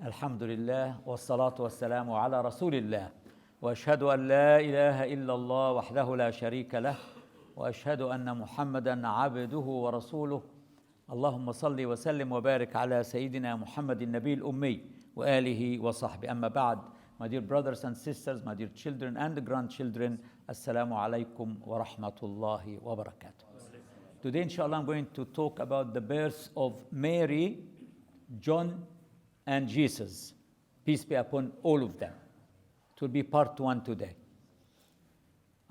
الحمد لله والصلاة والسلام على رسول الله وأشهد أن لا إله إلا الله وحده لا شريك له وأشهد أن محمدًا عبده ورسوله اللهم صل وسلم وبارك على سيدنا محمد النبي الأمي وآله وصحبه أما بعد. My dear brothers and sisters, my dear children and grandchildren, Assalamu alaikum wa rahmatullahi wa barakatuh. Today, inshallah, I'm going to talk about the birth of Mary, John, and Jesus. Peace be upon all of them. It will be part 1 today.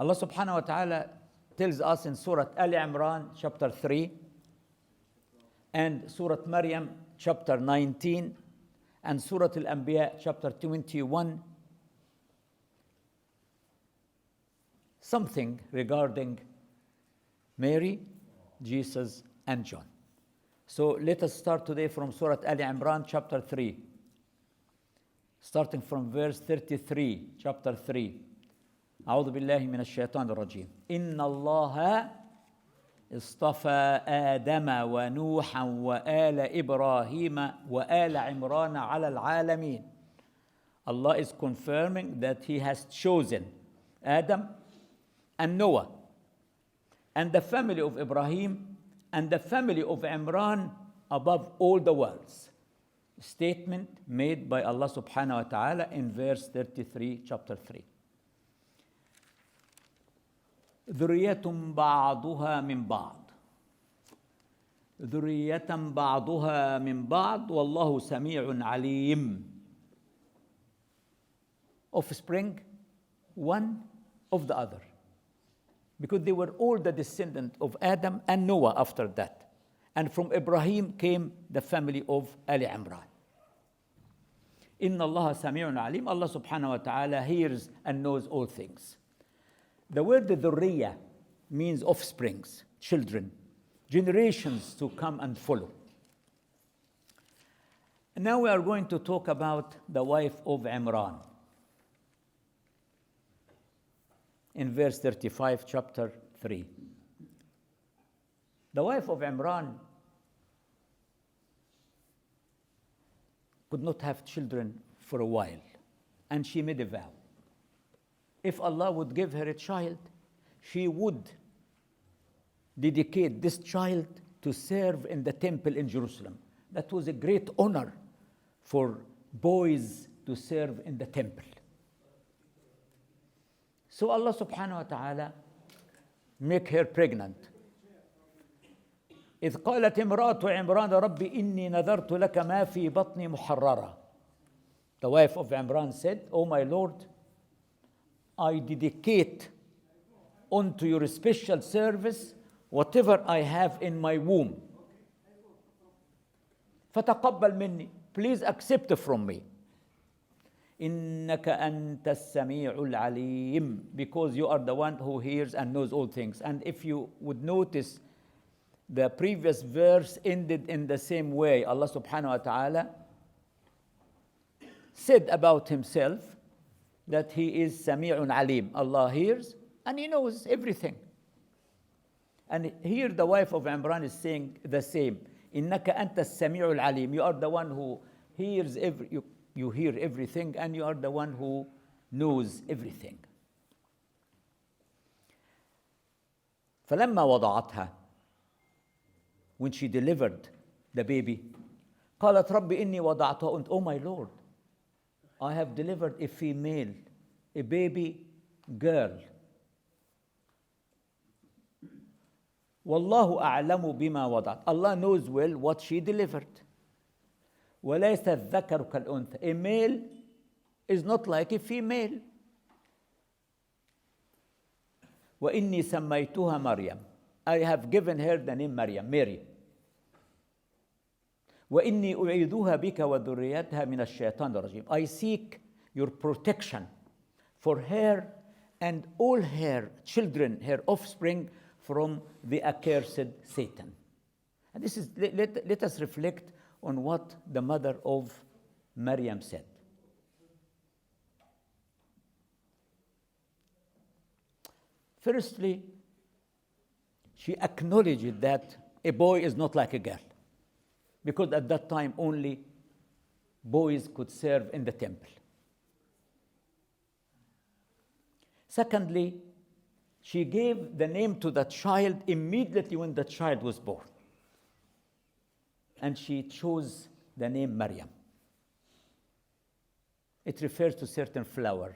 Allah subhanahu wa ta'ala tells us in Surah Al Imran, chapter 3, and Surah Maryam, chapter 19, and Surah Al-Anbiya, chapter 21, something regarding Mary, Jesus, and John. So let us start today from Surah Al-Imran, chapter 3, starting from verse 33, chapter 3. أعوذ بالله من الشيطان الرجيم. إن الله اصطفى آدم ونوحا وآل إبراهيم وآل عمران على العالمين. Allah is confirming that He has chosen Adam and Noah and the family of Ibrahim and the family of Imran above all the worlds. Statement made by Allah subhanahu wa ta'ala in verse 33, chapter 3. ذرية بعضها من بعض ذرية بعضها من بعض والله سميع عليم. Offspring, one of the other. Because they were all the descendant of Adam and Noah after that. And from Ibrahim came the family of Ali Imran. Inna Allah sami'un alim. Allah subhanahu wa ta'ala hears and knows all things. The word dhurriya means offsprings, children, generations to come and follow. Now we are going to talk about the wife of Imran. In verse 35, chapter 3. The wife of Imran could not have children for a while, and she made a vow. If Allah would give her a child, she would dedicate this child to serve in the temple in Jerusalem. That was a great honor for boys to serve in the temple. So Allah subhanahu wa ta'ala make her pregnant. إذ قالت امرأة عمران ربي إني نذرت لك ما في بطني محررة. The wife of Imran said, "Oh my Lord, I dedicate unto your special service whatever I have in my womb. فتقبل مني. Please accept it from me. إنك أنت السميع العليم. Because you are the one who hears and knows all things." And if you would notice, the previous verse ended in the same way. Allah subhanahu wa ta'ala said about himself that he is Sami'un Alim. Allah hears and He knows everything. And here the wife of Imran is saying the same. إِنَّكَ أَنْتَ السَّمِيعُ الْعَلِيمُ. You are the one who hears you hear everything, and you are the one who knows everything. فَلَمَّا وَضَعَتْهَا. When she delivered the baby, قالت رب إني وضعتها أنت. Oh my Lord, I have delivered a female, a baby girl. والله أعلم بما وضعت. Allah knows well what she delivered. وليس الذكر كالأنثى. A male is not like a female. وإني سميتها مريم. I have given her the name Maryam, Mary. وإني أعيذها بك وذريتها من الشيطان الرجيم. I seek your protection for her and all her children, her offspring, from the accursed Satan. And this is, let us reflect on what the mother of Maryam said. Firstly, she acknowledged that a boy is not like a girl, because at that time only boys could serve in the temple. Secondly, she gave the name to the child immediately when the child was born. And she chose the name Maryam. It refers to certain flower.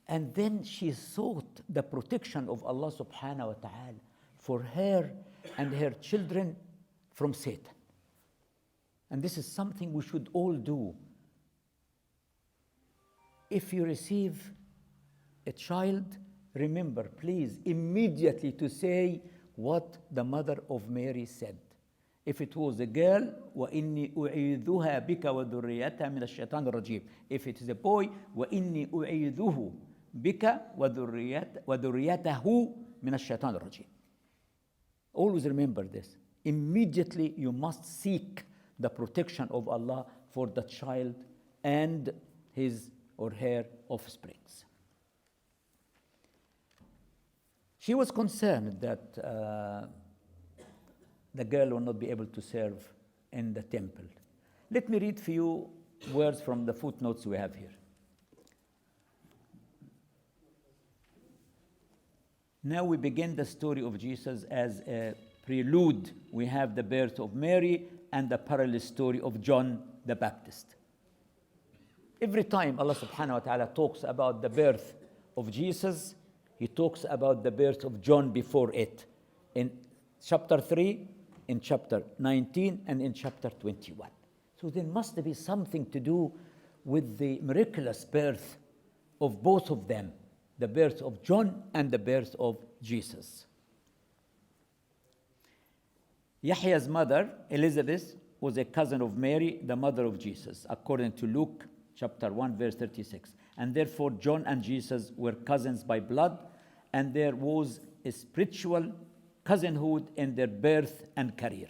And then she sought the protection of Allah subhanahu wa ta'ala for her and her children from Satan. And this is something we should all do. If you receive a child, remember, please, immediately to say what the mother of Mary said. If it was a girl, وَإِنِّي أُعِيذُهَا بِكَ وَذُرِّيَّتَهَا مِنَ الشَّيْطَانِ الرَّجِيمِ. If it is a boy, وَإِنِّي أُعِيذُهُ بِكَ وَذُرِّيَّتَهُ مِنَ الشَّيْطَانِ الرَّجِيمِ. Always remember this. Immediately you must seek the protection of Allah for the child and his or her offsprings. She was concerned that the girl will not be able to serve in the temple. Let me read a few words from the footnotes we have here. Now we begin the story of Jesus as a prelude. We have the birth of Mary and the parallel story of John the Baptist. Every time Allah subhanahu wa ta'ala talks about the birth of Jesus, He talks about the birth of John before it. In chapter 3, in chapter 19, and in chapter 21. So there must be something to do with the miraculous birth of both of them, the birth of John and the birth of Jesus. Yahya's mother, Elizabeth, was a cousin of Mary, the mother of Jesus, according to Luke chapter 1, verse 36. And therefore, John and Jesus were cousins by blood, and there was a spiritual cousinhood in their birth and career.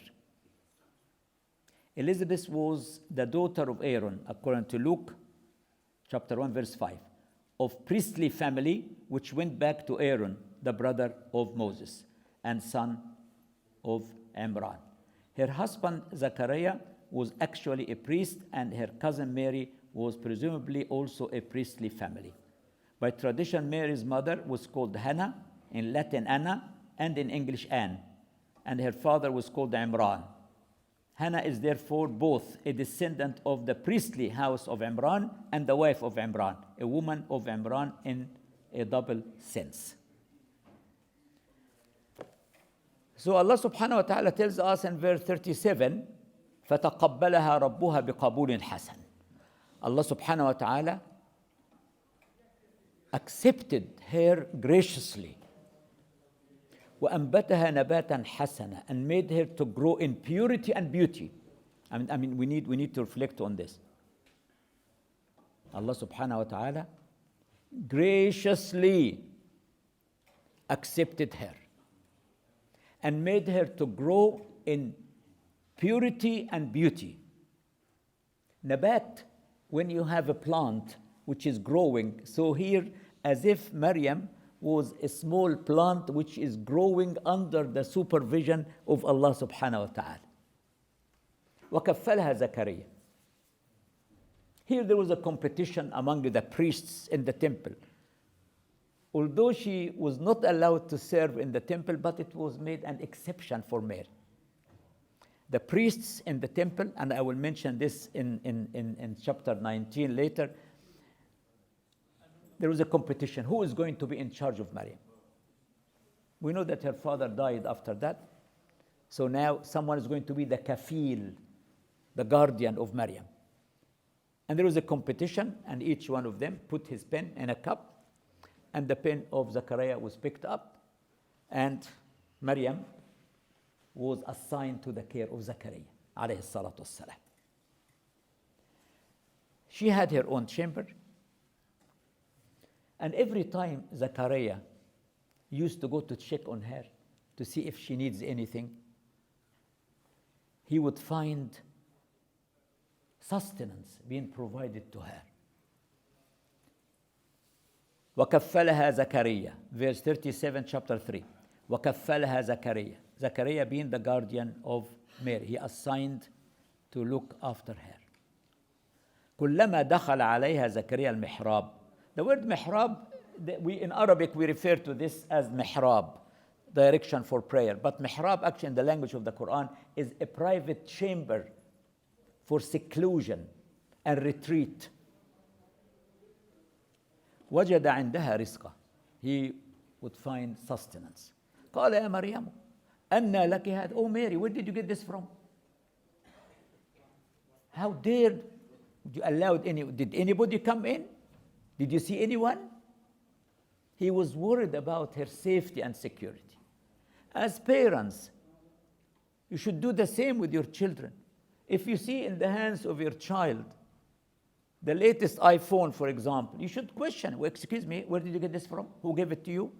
Elizabeth was the daughter of Aaron, according to Luke chapter 1, verse 5, of priestly family, which went back to Aaron, the brother of Moses, and son of Imran. Her husband, Zechariah, was actually a priest, and her cousin Mary was presumably also a priestly family. By tradition, Mary's mother was called Hannah, in Latin Anna, and in English Anne, and her father was called Imran. Hannah is therefore both a descendant of the priestly house of Imran and the wife of Imran, a woman of Imran in a double sense. So Allah subhanahu wa ta'ala tells us in verse 37, فَتَقَبَّلَهَا رَبُّهَا بِقَبُولٍ حَسَنٍ. Allah subhanahu wa ta'ala accepted her graciously. وَأَنْبَتَهَا نَبَاتًا حَسَنًا, and made her to grow in purity and beauty. I mean, we need to reflect on this. Allah subhanahu wa ta'ala graciously accepted her and made her to grow in purity and beauty. Nabat, when you have a plant which is growing, so here, as if Maryam was a small plant which is growing under the supervision of Allah subhanahu wa ta'ala. وَكَفَّلَهَا زَكَرِيَّا. Here there was a competition among the priests in the temple. Although she was not allowed to serve in the temple, but it was made an exception for Mary. The priests in the temple, and I will mention this in chapter 19 later, there was a competition. Who is going to be in charge of Maryam? We know that her father died after that. So now someone is going to be the kafil, the guardian of Maryam. And there was a competition, and each one of them put his pen in a cup, and the pen of Zechariah was picked up, and Maryam was assigned to the care of Zechariah, alayhi salatu wassalam. She had her own chamber, and every time Zechariah used to go to check on her to see if she needs anything, he would find sustenance being provided to her. وَكَفَّلَهَا زَكَرِيَّا, verse 37, chapter 3. وَكَفَّلَهَا زَكَرِيَّا. Zechariah being the guardian of Mary, he assigned to look after her. كلما دخل عليها زكريا المحراب. The word mihrab, in Arabic we refer to this as mihrab, direction for prayer. But mihrab actually in the language of the Quran is a private chamber for seclusion and retreat. وجد عندها رزقا. He would find sustenance. قال يا مريم أنى لك هذا. Oh Mary, where did you get this from? How dare you allow did anybody come in? Did you see anyone? He was worried about her safety and security. As parents, you should do the same with your children. If you see in the hands of your child the latest iPhone, for example, you should question, well, excuse me, where did you get this from? Who gave it to you?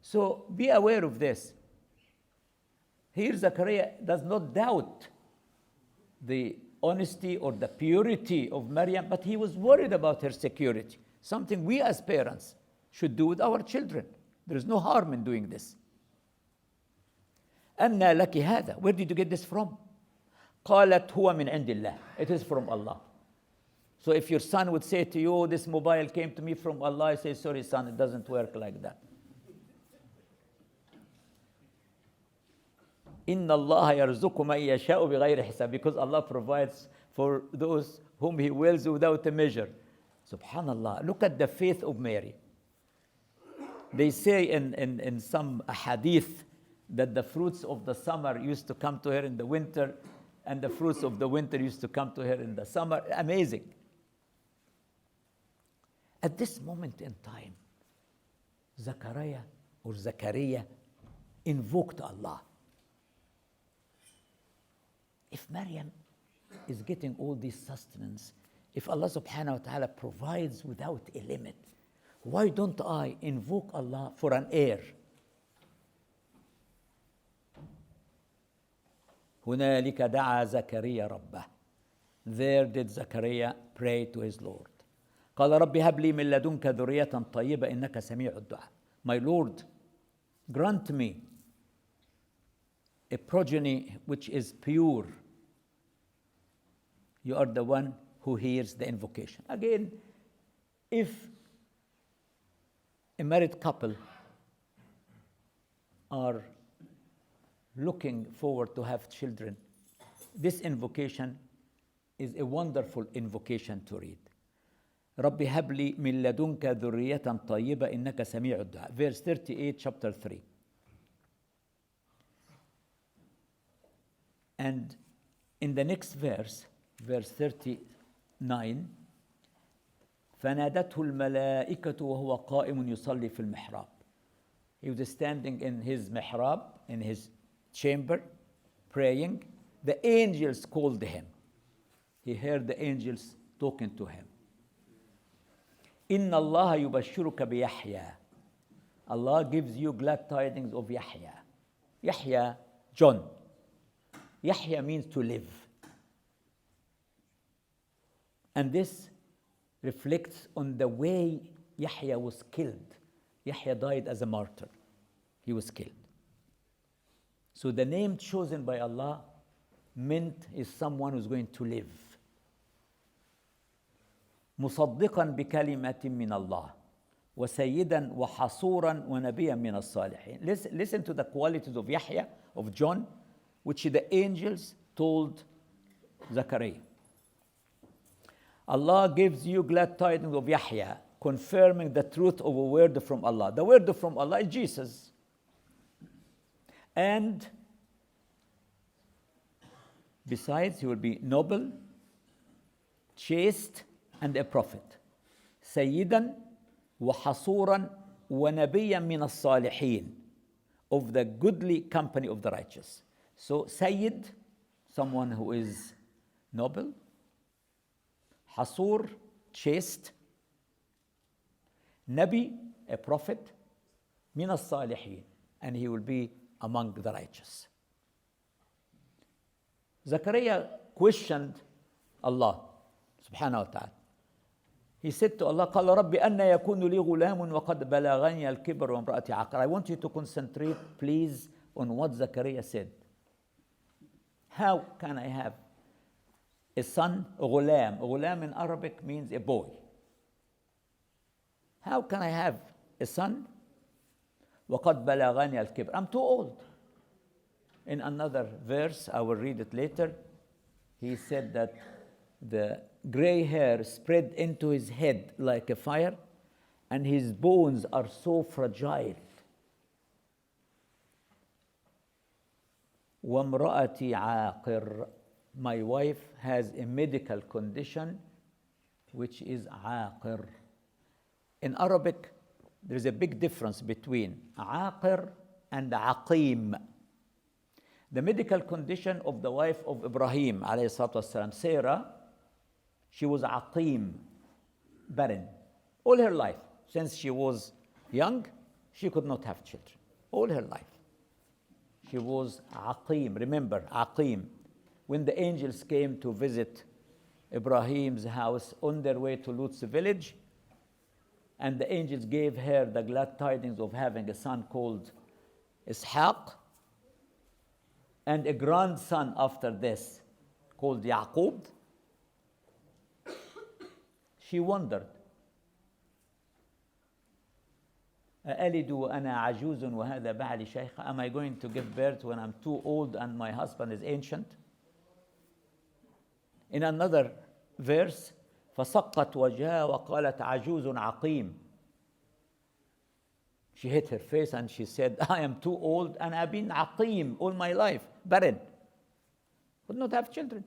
So be aware of this. Here Zechariah does not doubt the honesty or the purity of Maryam, but he was worried about her security, something we as parents should do with our children. There is no harm in doing this. أنى لك هذا. Where did you get this from? قالت هو من عند الله. It is from Allah. So if your son would say to you, this mobile came to me from Allah, I say, sorry son, it doesn't work like that. إن الله يرزق من يشاء بغير حساب, because Allah provides for those whom He wills without a measure. Subhanallah, look at the faith of Mary. They say in some hadith that the fruits of the summer used to come to her in the winter, and the fruits of the winter used to come to her in the summer. Amazing. At this moment in time, Zechariah invoked Allah. If Maryam is getting all this sustenance, if Allah subhanahu wa ta'ala provides without a limit, why don't I invoke Allah for an heir? هنالك دعا زكريا ربه. There did Zechariah pray to his Lord. قال رب هب لي من لدنك ذرية طيبة إنك سميع الدعاء. My Lord, grant me a progeny which is pure. You are the one who hears the invocation. Again, if a married couple are looking forward to have children, this invocation is a wonderful invocation to read. رب هب لي من لدنك ذرية طيبة إنك سميع الدعاء. Verse 38, chapter 3. And in the next verse, verse 39, فنادته الملائكة وهو قائم يصلي في المحراب. He was standing in his mihrab, in his chamber, praying. The angels called him. He heard the angels talking to him. إن الله يبشرك بيحيى. Allah gives you glad tidings of Yahya. Yahya, John. Yahya means to live. And this reflects on the way Yahya was killed. Yahya died as a martyr. He was killed. So the name chosen by Allah meant is someone who's going to live. مصدقا بكلمة من الله وسيدا وحصورا ونبيا من الصالحين. Listen to the qualities of Yahya, of John, which the angels told Zechariah. Allah gives you glad tidings of Yahya, confirming the truth of a word from Allah. The word from Allah is Jesus. And besides, he will be noble, chaste, and a prophet. سيدا وحصورا ونبيا من الصالحين, of the goodly company of the righteous. So Sayyid, someone who is noble. Hasur, chaste. Nabi, a prophet. Min as-salihin, and he will be among the righteous. Zechariah questioned Allah subhanahu wa ta'ala. He said to Allah, قال رب أن يكون لي غلام وقد بلغني الكبر وامرأتي عاقر. I want you to concentrate, please, on what Zechariah said. How can I have a son, غلام? غلام in Arabic means a boy. How can I have a son? وقد بلغني الكبر. I'm too old. In another verse, I will read it later, he said that the gray hair spread into his head like a fire, and his bones are so fragile. وامرأتي عاقر. My wife has a medical condition which is عاقر. In Arabic, there is a big difference between عاقر and عقيم. The medical condition of the wife of Ibrahim, alayhi salatu wasalam, Sarah, she was عقيم, barren. All her life, since she was young, she could not have children. All her life. She was عقيم. Remember, عقيم. When the angels came to visit Ibrahim's house on their way to Lut's village, and the angels gave her the glad tidings of having a son called Ishaq, and a grandson after this called Yaqub, she wondered, أَأَلِدُ وَأَنَا عَجُوزٌ وَهَذَا بَعْلِي شَيْخًا? Am I going to give birth when I'm too old and my husband is ancient? In another verse, فَسَقَّتْ وَجْهَهَا وَقَالَتْ عَجُوزٌ عَقِيمٌ. She hit her face and she said, I am too old and I've been aqim all my life, barren. Could not have children.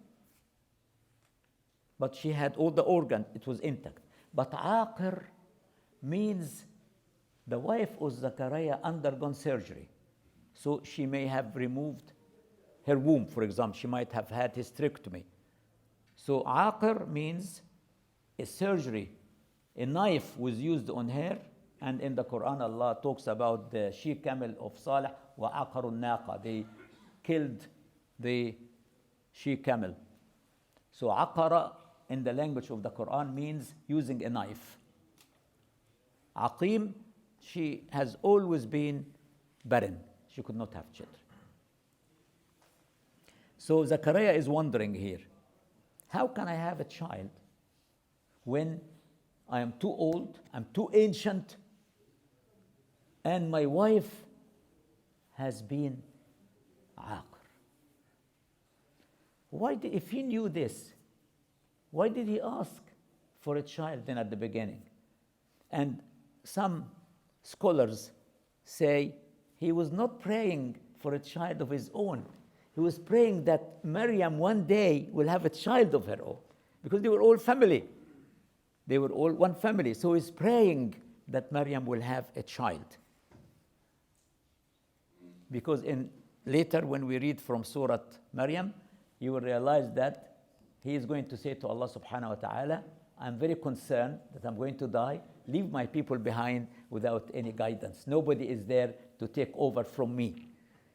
But she had all the organs, it was intact. But aqir means the wife of Zachariah undergone surgery. So she may have removed her womb, for example. She might have had hysterectomy. So aqir means a surgery. A knife was used on her. And in the Quran, Allah talks about the she-camel of Salih, وَعَقَرُ النَّاقَةِ. They killed the she-camel. So aqara in the language of the Quran means using a knife. Aqim, she has always been barren. She could not have children. So Zachariah is wondering here, how can I have a child when I am too old, I'm too ancient, and my wife has been aqr? If he knew this, why did he ask for a child then at the beginning? And some scholars say he was not praying for a child of his own. He was praying that Maryam one day will have a child of her own, because they were all family. They were all one family. So he's praying that Maryam will have a child. Because later when we read from Surah Maryam, you will realize that he is going to say to Allah subhanahu wa ta'ala, I'm very concerned that I'm going to die. Leave my people behind without any guidance. Nobody is there to take over from me.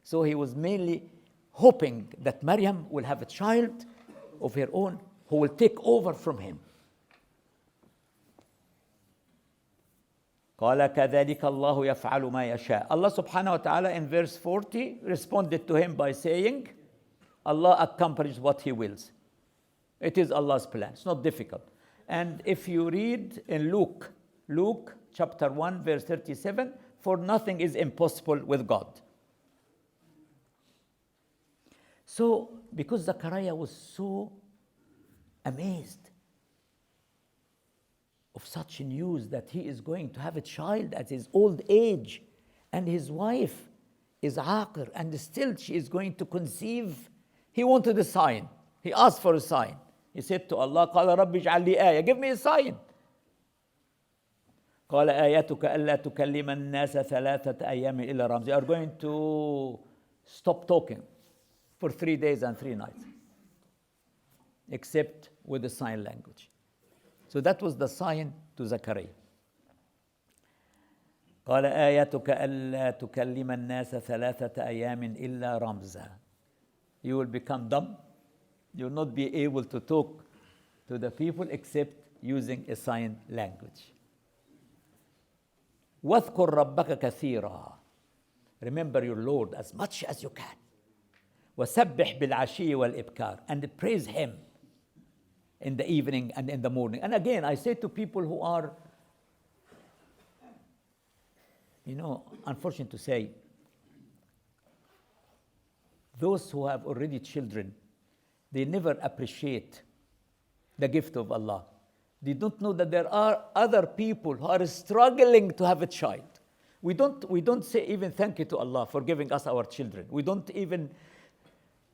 So he was mainly hoping that Maryam will have a child of her own who will take over from him. قال كذلك الله يفعل ما يشاء. Allah subhanahu wa ta'ala in verse 40 responded to him by saying, Allah accomplishes what he wills. It is Allah's plan. It's not difficult. And if you read in Luke chapter 1 verse 37, for nothing is impossible with God. So because Zachariah was so amazed of such news that he is going to have a child at his old age, and his wife is aqir, and still she is going to conceive, he wanted a sign. He asked for a sign. He said to Allah, قال رب اجعل لي آية, give me a sign. قال آياتك ألا تكلم الناس ثلاثة أيام إلا رمز. You are going to stop talking for 3 days and 3 nights, except with the sign language. So that was the sign to Zachariah. قال آياتك ألا تكلم الناس ثلاثة أيام إلا رمزا. You will become dumb. You will not be able to talk to the people except using a sign language. واذكر ربك كثيرا. Remember your Lord as much as you can. وَسَبِّحْ بِالْعَشِيِّ وَالْإِبْكَارِ, and praise Him in the evening and in the morning. And again, I say to people who are, unfortunate to say, those who have already children, they never appreciate the gift of Allah. They don't know that there are other people who are struggling to have a child. We don't say even thank you to Allah for giving us our children. We don't even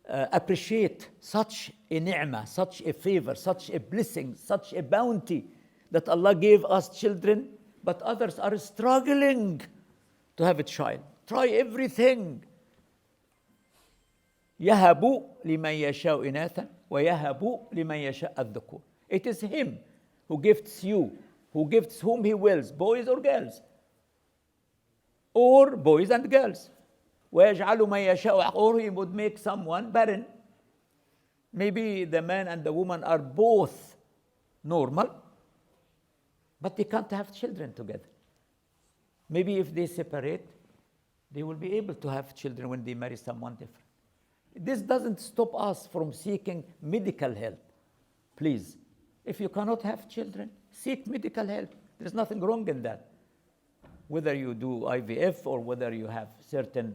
appreciate such a ni'mah, such a favor, such a blessing, such a bounty that Allah gave us children, but others are struggling to have a child. Try everything. يَهَبُ لِمَنْ يَشَاءُ إِنَاثًا وَيَهَبُ لِمَنْ يَشَاءُ الذُّكُورَ. It is Him who gifts you, who gifts whom He wills, boys or girls, or boys and girls. وَيَجْعَلُ مَنْ يَشَاءُ, or He would make someone barren. Maybe the man and the woman are both normal, but they can't have children together. Maybe if they separate, they will be able to have children when they marry someone different. This doesn't stop us from seeking medical help. Please, if you cannot have children, seek medical help. There's nothing wrong in that. Whether you do IVF or whether you have certain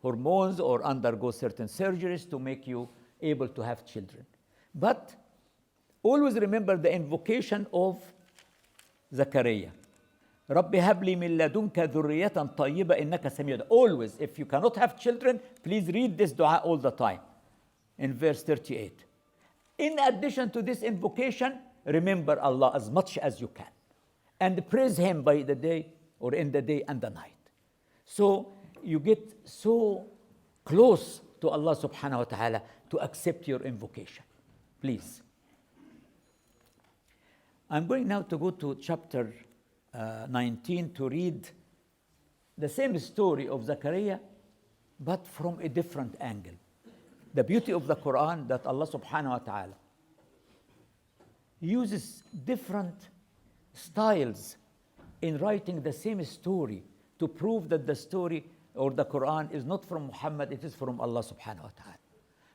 hormones or undergo certain surgeries to make you able to have children. But always remember the invocation of Zachariah. رَبِّ هَبْ لِي مِن لَّدُنْكَ ذُرِّيَّةً طَيِّبَةً إِنَّكَ سَمِيعُ. Always, if you cannot have children, please read this dua all the time. In verse 38. In addition to this invocation, remember Allah as much as you can. And praise Him by the day or in the day and the night. So you get so close to Allah subhanahu wa ta'ala to accept your invocation. Please. I'm going now to go to chapter 19 to read the same story of Zachariah, but from a different angle. The beauty of the Quran that Allah subhanahu wa ta'ala uses different styles in writing the same story to prove that the story or the Quran is not from Muhammad, it is from Allah subhanahu wa ta'ala.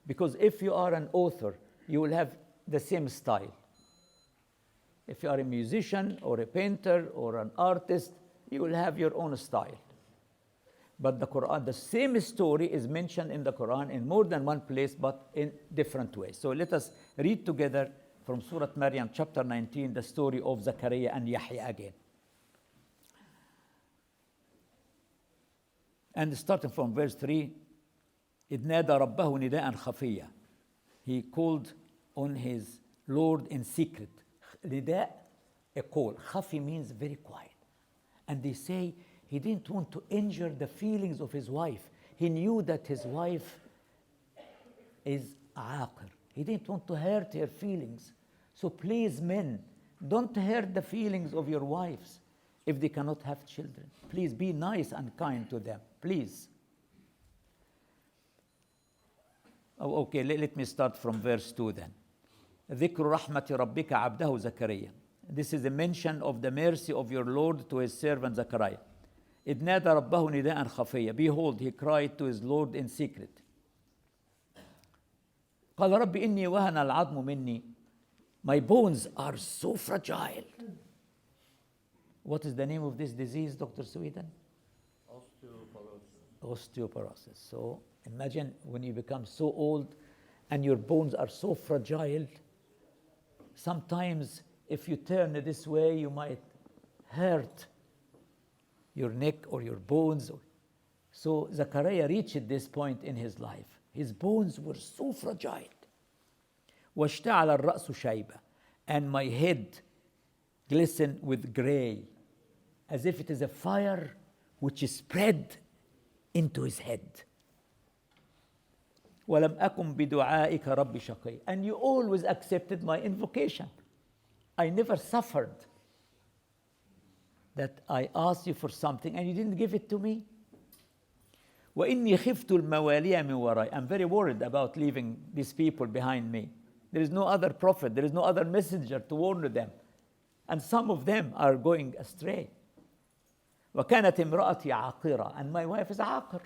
Because if you are an author, you will have the same style. If you are a musician or a painter or an artist, you will have your own style. But the Quran, the same story is mentioned in the Quran in more than one place, but in different ways. So let us read together from Surah Maryam, chapter 19, the story of Zachariah and Yahya again. And starting from verse 3, إِذْ نَادَى رَبَّهُ نِدَاءً خَفِيًّا. He called on his Lord in secret. Nida, a call. Khafi means very quiet. And they say he didn't want to injure the feelings of his wife. He knew that his wife is aqir. He didn't want to hurt her feelings. So please, men, don't hurt the feelings of your wives if they cannot have children. Please be nice and kind to them. Please. Oh, okay, let me start from verse 2 then. ذِكْرُ رَحْمَةِ رَبِّكَ عَبْدَهُ زَكَرِيَّا. This is a mention of the mercy of your Lord to his servant Zechariah. إِذْ نَادَى رَبَّهُ نِدَاءً خَفِيًّا. Behold, he cried to his Lord in secret. قَالَ رَبِّ إِنِّي وَهَنَ الْعَظْمُ مِنِّي. My bones are so fragile. What is the name of this disease, Dr. Sweden? Osteoporosis. So imagine when you become so old and your bones are so fragile. Sometimes if you turn this way, you might hurt your neck or your bones. So Zechariah reached this point in his life. His bones were so fragile. وَاشْتَعَلَ الرَّأْسُ شَيْبًا. And my head glistened with gray, as if it is a fire which is spread into his head. وَلَمْ أَكُمْ بِدُعَائِكَ رَبِّ شَقِيًّا. And you always accepted my invocation. I never suffered that I asked you for something and you didn't give it to me. وَإِنِّي خِفْتُ الْمَوَالِيَ مِنْ وَرَائِي. I'm very worried about leaving these people behind me. There is no other prophet, there is no other messenger to warn them. And some of them are going astray. وَكَانَتْ امْرَأَتِي عَاقِرًا. And my wife is عاقر.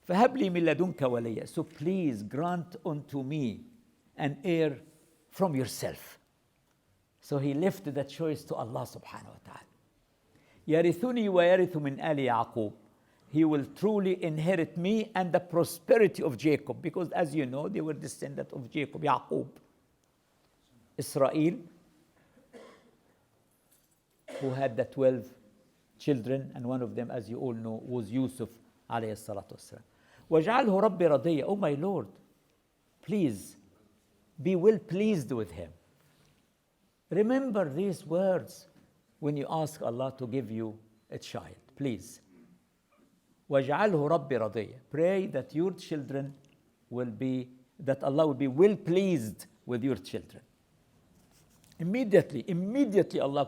فهب لي من لدنك وليا. So please grant unto me an heir from yourself. So he left the choice to Allah subhanahu wa ta'ala. يرثني ويرث من آل يعقوب. He will truly inherit me and the prosperity of Jacob, because as you know, they were descendants of Jacob, Yaqub. Israel, who had the 12 children, and one of them, as you all know, was Yusuf alayhi salatu wassalam. وَاجْعَلْهُ رَبِّ رَضِيًّا. Oh my Lord, please be well pleased with him. Remember these words when you ask Allah to give you a child, please. وَاجْعَلْهُ رَبِّ رَضِيًّا. Pray that your children that Allah will be well pleased with your children. Immediately Allah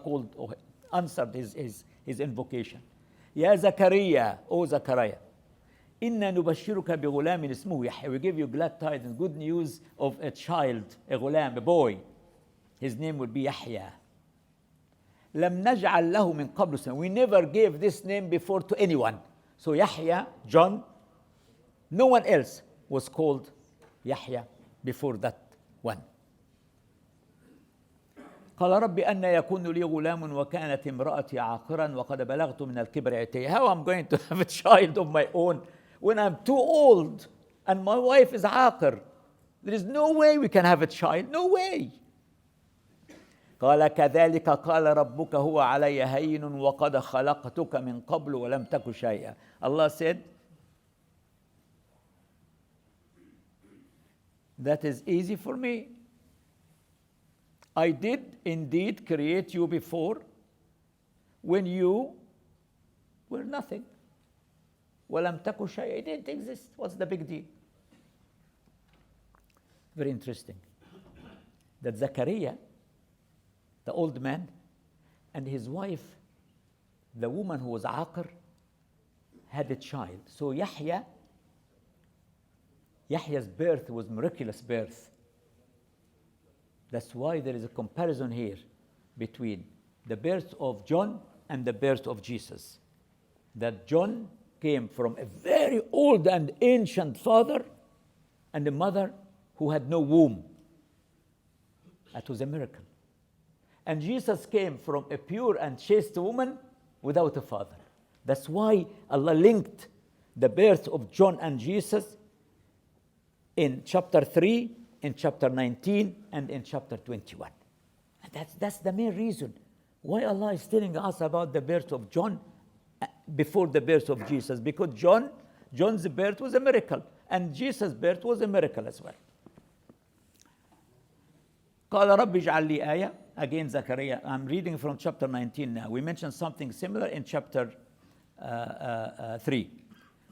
answered his invocation. Ya Zakaria, O Zachariah, inna nubashiruka bi ghulamin ismuhu Yahya. We give you glad tidings, good news of a child, a ghulam, a boy. His name will be Yahya. Lam naj'al lahu min qablu samiyya. We never gave this name before to anyone. So Yahya, John, no one else was called Yahya before that one. قال رب أن يكون لي غلام وكانت امرأتي عاقرا وقد بلغت من الكبر عتيا. How I'm going to have a child of my own when I'm too old and my wife is عاقر? There is no way we can have a child. No way. قال كذلك قال ربك هو علي هين وقد خلقتك من قبل ولم تك شيئا. Allah said, that is easy for me. I did indeed create you before when you were nothing. وَلَمْ تَكُ شَيْءٍ. It didn't exist. What's the big deal? Very interesting. That Zachariah, the old man, and his wife, the woman who was Aqr, had a child. So Yahya's birth was miraculous birth. That's why there is a comparison here between the birth of John and the birth of Jesus. That John came from a very old and ancient father and a mother who had no womb. That was a miracle. And Jesus came from a pure and chaste woman without a father. That's why Allah linked the birth of John and Jesus in chapter 3, in chapter 19, and in chapter 21. And that's the main reason why Allah is telling us about the birth of John before the birth of Jesus. Because John's birth was a miracle, and Jesus' birth was a miracle as well. قال رب اجعل لي آية. Again, Zechariah, I'm reading from chapter 19 now. We mentioned something similar in chapter 3.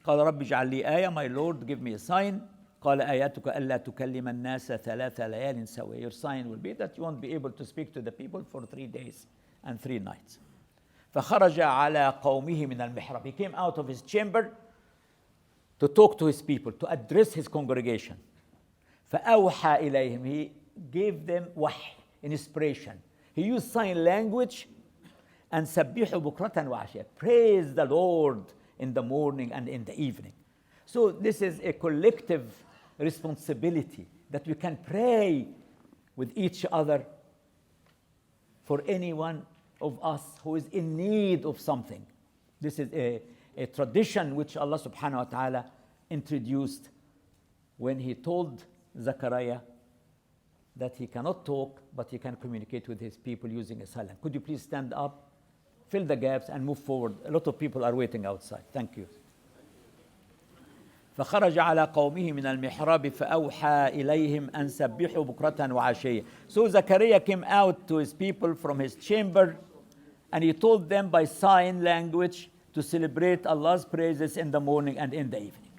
قال رب اجعل لي آية. My Lord, give me a sign. قال آياتك ألا تكلم الناس 3 ليال سويا. Your sign will be that you won't be able to speak to the people for 3 days and 3 nights. فخرج على قومه من المحراب. He came out of his chamber to talk to his people, to address his congregation. فأوحى إليهم. He gave them وحي, inspiration. He used sign language. And سبحوا بكرة وعشية. Praise the Lord in the morning and in the evening. So this is a collective responsibility that we can pray with each other for any one of us who is in need of something. This is a tradition which Allah subhanahu wa ta'ala introduced when he told Zechariah that he cannot talk, but he can communicate with his people using a silent. Could you please stand up, fill the gaps, and move forward? A lot of people are waiting outside. Thank you. فخرج على قومه من المحراب فأوحى إليهم أن سبحوا بكرة وعشية. So Zechariah came out to his people from his chamber, and he told them by sign language to celebrate Allah's praises in the morning and in the evening.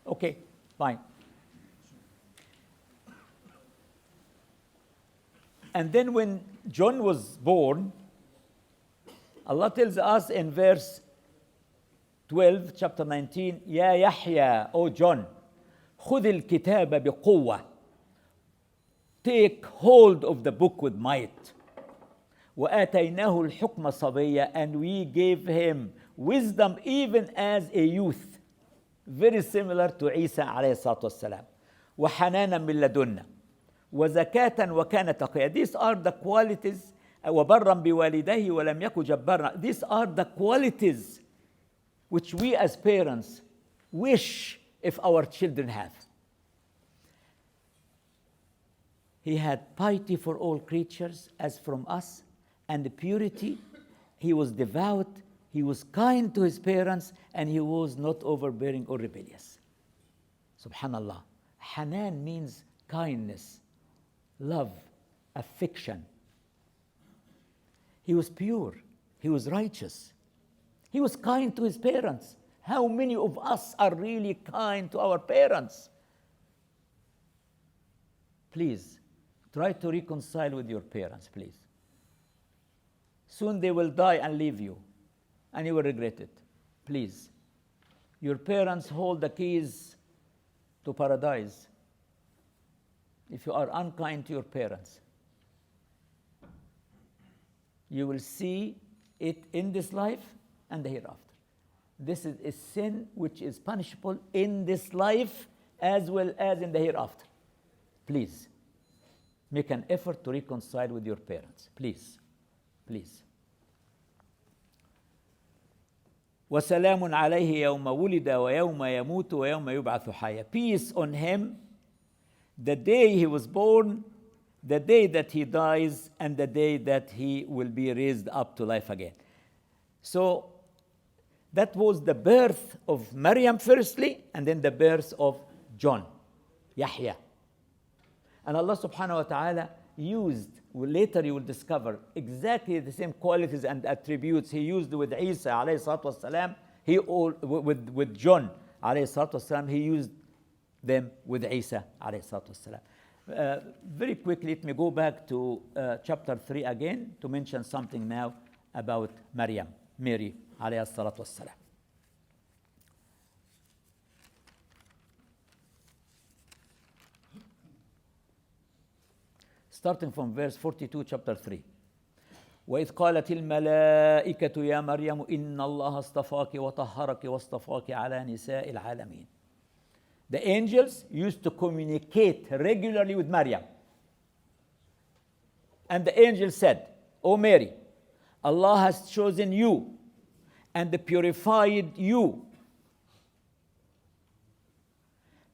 Okay, fine. And then when John was born, Allah tells us in verse 12, chapter 19, يا يحيى, O John, خذ الكتاب بقوة. Take hold of the book with might. وآتيناه الحكم صبيا. And we gave him wisdom even as a youth. very similar to عيسى عليه الصلاة والسلام. وحنانا من لدنا وزكاة وكان تقيا. These are the qualities. وبرا بوالديه ولم يكن جبارا. These are the qualities which we as parents wish if our children have. He had piety for all creatures as from us, and purity. He was devout, he was kind to his parents, and he was not overbearing or rebellious. Subhanallah. Hanan means kindness, love, affection. He was pure, he was righteous, he was kind to his parents. How many of us are really kind to our parents? Please, try to reconcile with your parents, please. Soon they will die and leave you, and you will regret it. Please. Your parents hold the keys to paradise. If you are unkind to your parents, you will see it in this life and the hereafter. This is a sin which is punishable in this life as well as in the hereafter. Please, make an effort to reconcile with your parents. Please. Please. وسلام عليه يوم ولد ويوم يموت ويوم يبعث حيا. Peace on him the day he was born, the day that he dies, and the day that he will be raised up to life again. So that was the birth of Maryam firstly, and then the birth of John, Yahya. And Allah subhanahu wa ta'ala used, later you will discover, exactly the same qualities and attributes he used with Isa alayhi salatu wasalam, with John alayhi salatu wasalam, he used them with Isa alayhi salatu wasalam. Very quickly, let me go back to chapter 3 again to mention something now about Maryam, Mary alayhi salatu wasalam. Starting from verse 42, chapter 3. وإذ قالت الملائكة يا مريم إن الله اصطفاك وطهرك واصطفاك على نساء العالمين. The angels used to communicate regularly with Maryam. And the angel said, O Mary, Allah has chosen you and purified you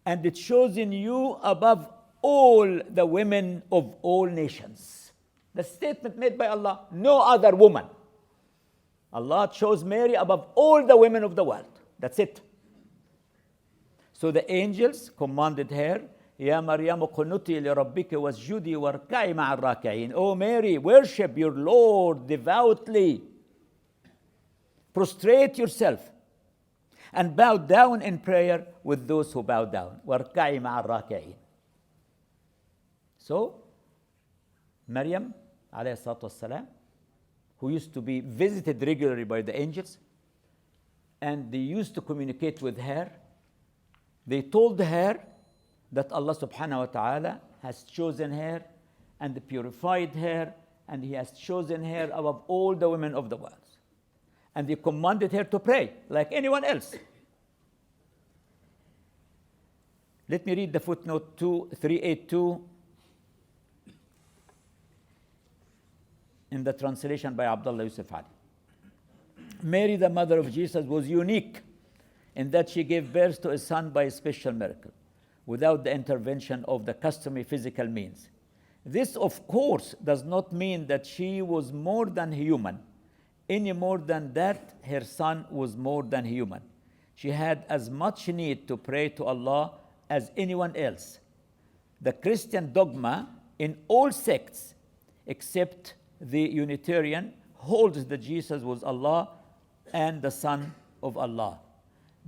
and chosen you above all the women of all nations. The statement made by Allah, no other woman. Allah chose Mary above all the women of the world. That's it. So the angels commanded her, يا مريم قنتي لربك واسجدي واركعي مع الراكعين. O Mary, worship your Lord devoutly. Prostrate yourself and bow down in prayer with those who bow down. واركعي مع الراكعين. So, Maryam, alayhi salatu wassalam, who used to be visited regularly by the angels, and they used to communicate with her, they told her that Allah subhanahu wa ta'ala has chosen her and purified her, and He has chosen her above all the women of the world. And they commanded her to pray like anyone else. Let me read the footnote 382 in the translation by Abdullah Yusuf Ali. Mary, the mother of Jesus, was unique in that she gave birth to a son by a special miracle, without the intervention of the customary physical means. This, of course, does not mean that she was more than human, any more than that her son was more than human. She had as much need to pray to Allah as anyone else. The Christian dogma in all sects, except the Unitarian, holds that Jesus was Allah and the Son of Allah.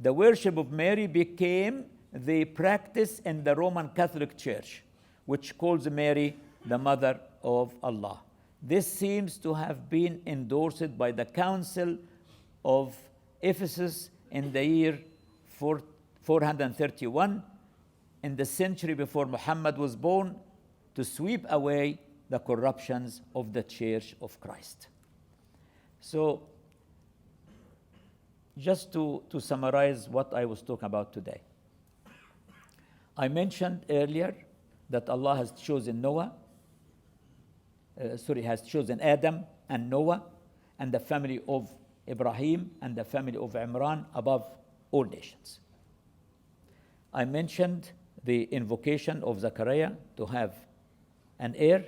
The worship of Mary became the practice in the Roman Catholic Church, which calls Mary the Mother of Allah. This seems to have been endorsed by the Council of Ephesus in the year 431, in the century before Muhammad was born, to sweep away the corruptions of the Church of Christ. So, just to summarize what I was talking about today. I mentioned earlier that Allah has chosen has chosen Adam and Noah and the family of Ibrahim and the family of Imran above all nations. I mentioned the invocation of Zechariah to have an heir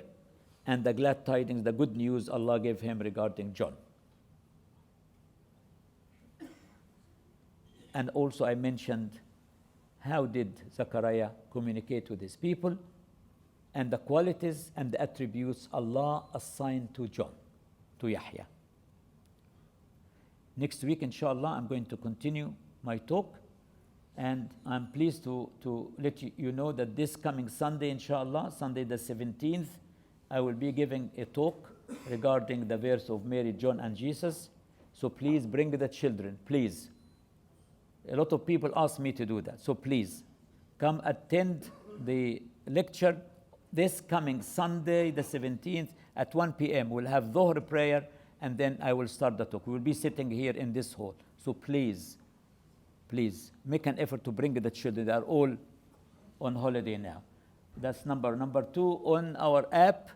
and the glad tidings, the good news Allah gave him regarding John. And also I mentioned how did Zechariah communicate with his people and the qualities and the attributes Allah assigned to John, to Yahya. Next week, inshallah, I'm going to continue my talk, and I'm pleased to let you know that this coming Sunday, inshallah, Sunday the 17th, I will be giving a talk regarding the verse of Mary, John, and Jesus. So please bring the children, please. A lot of people ask me to do that. So please, come attend the lecture this coming Sunday, the 17th, at 1 p.m. We'll have Dhuhr prayer, and then I will start the talk. We'll be sitting here in this hall. So please, make an effort to bring the children. They are all on holiday now. That's number. Number two, on our app,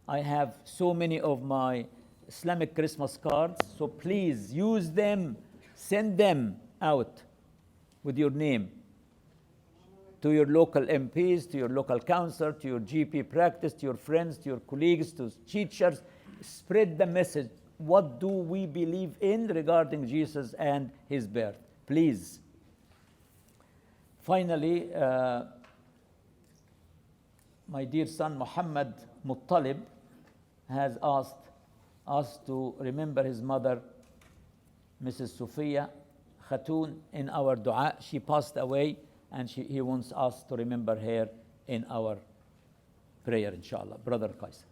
I have so many of my Islamic Christmas cards. So please use them, send them out with your name to your local MPs, to your local counselor, to your GP practice, to your friends, to your colleagues, to teachers. Spread the message. What do we believe in regarding Jesus and his birth? Please. Finally, my dear son Muhammad Muttalib has asked us to remember his mother, Mrs. Sophia Khatoon, in our dua. She passed away, and he wants us to remember her in our prayer, inshallah. Brother Qais.